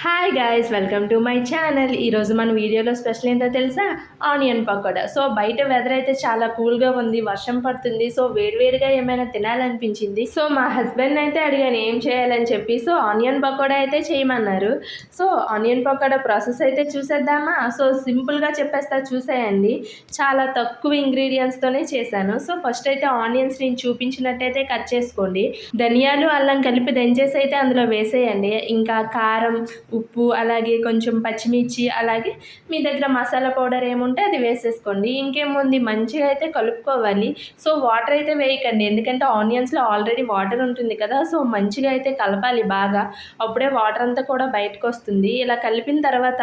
Hi guys, welcome to my channel. ఈరోజు మన వీడియోలో స్పెషల్ ఏంటో తెలుసా? ఆనియన్ పకోడా. సో బయట వెదర్ అయితే చాలా కూల్గా ఉంది, వర్షం పడుతుంది. సో వేడివేడిగా ఏమైనా తినాలనిపించింది. సో మా హస్బెండ్ అయితే అడిగాను ఏం చేయాలని చెప్పి. సో ఆనియన్ పకోడా అయితే చేయమన్నారు. సో ఆనియన్ పకోడా ప్రాసెస్ అయితే చూసేద్దామా? సో సింపుల్గా చెప్పేస్తా, చూసేయండి. చాలా తక్కువ ఇంగ్రీడియంట్స్తోనే చేశాను. సో ఫస్ట్ అయితే ఆనియన్స్ నేను చూపించినట్టయితే కట్ చేసుకోండి. ధనియాలు అల్లం కలిపి దంచేసి అయితే అందులో వేసేయండి. ఇంకా కారం, ఉప్పు, అలాగే కొంచెం పచ్చిమిర్చి, అలాగే మీ దగ్గర మసాలా పౌడర్ ఏముంటే అది వేసేసుకోండి. ఇంకేముంది, మంచిగా అయితే కలుపుకోవాలి. సో వాటర్ అయితే వేయకండి, ఎందుకంటే ఆనియన్స్లో ఆల్రెడీ వాటర్ ఉంటుంది కదా. సో మంచిగా అయితే కలపాలి బాగా, అప్పుడే వాటర్ అంతా కూడా బయటకు వస్తుంది. ఇలా కలిపిన తర్వాత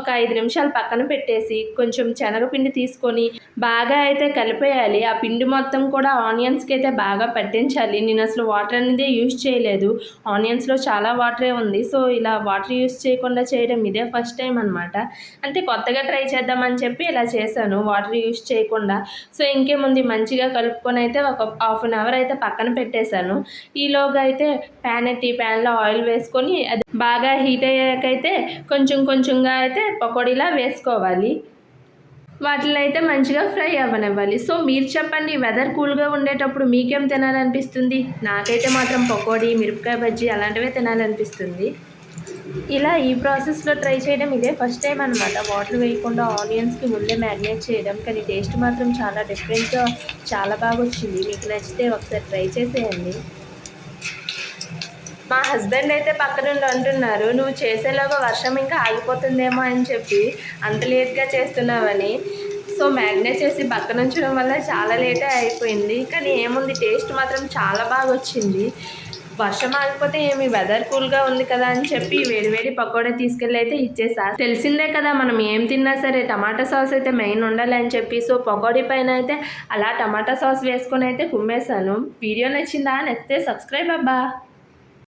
ఒక 5 నిమిషాలు పక్కన పెట్టేసి కొంచెం శనగపిండి తీసుకొని బాగా అయితే కలిపేయాలి. ఆ పిండి మొత్తం కూడా ఆనియన్స్కి అయితే బాగా పట్టించాలి. నేను అసలు వాటర్ అనేది యూజ్ చేయలేదు, ఆనియన్స్లో చాలా వాటరే ఉంది. సో ఇలా వాటర్ యూజ్ చేయకుండా చేయడం ఇదే ఫస్ట్ టైం అనమాట. అంటే కొత్తగా ట్రై చేద్దామని చెప్పి ఇలా చేశాను, వాటర్ యూజ్ చేయకుండా. సో ఇంకేముంది, మంచిగా కలుపుకొని అయితే ఒక హాఫ్ అన్ అవర్ అయితే పక్కన పెట్టేశాను. ఈలోగా అయితే ప్యాన్లో ఆయిల్ వేసుకొని అది బాగా హీట్ అయ్యాకైతే కొంచెం కొంచెంగా అయితే పకోడీలా వేసుకోవాలి. వాటిని అయితే మంచిగా ఫ్రై అవ్వనివ్వాలి. సో మీరు చెప్పండి, వెదర్ కూల్గా ఉండేటప్పుడు మీకేం తినాలనిపిస్తుంది? నాకైతే మాత్రం పకోడీ, మిరపకాయ బజ్జీ అలాంటివే తినాలనిపిస్తుంది. ఇలా ఈ ప్రాసెస్లో ట్రై చేయడం ఇదే ఫస్ట్ టైం అనమాట. వాటర్ వేయకుండా ఆనియన్స్కి ముందే మ్యారినేట్ చేయడం. కానీ టేస్ట్ మాత్రం చాలా డిఫరెంట్గా, చాలా బాగా వచ్చింది. మీకు నచ్చితే ఒకసారి ట్రై చేసేయండి. మా హస్బెండ్ అయితే పక్క నుండి అంటున్నారు, నువ్వు చేసేలాగా వర్షం ఇంకా ఆగిపోతుందేమో అని చెప్పి అంత లేట్గా చేస్తున్నావని. సో మ్యారినేట్ చేసి పక్కన ఉంచడం వల్ల చాలా లేటే అయిపోయింది. కానీ ఏముంది, టేస్ట్ మాత్రం చాలా బాగా వచ్చింది. వర్షం ఆగిపోతే ఏమి, వెదర్ కూల్గా ఉంది కదా అని చెప్పి వేడివేడి పకోడా తీసుకెళ్ళి అయితే ఇచ్చేసా. తెలిసిందే కదా, మనం ఏం తిన్నా సరే టమాటా సాస్ అయితే మెయిన్ ఉండాలి అని చెప్పి. సో పకోడీ పైన అయితే అలా టమాటా సాస్ వేసుకొని అయితే కుమ్మేశాను. వీడియో నచ్చిందా? నచ్చితే సబ్స్క్రైబ్ అబ్బా.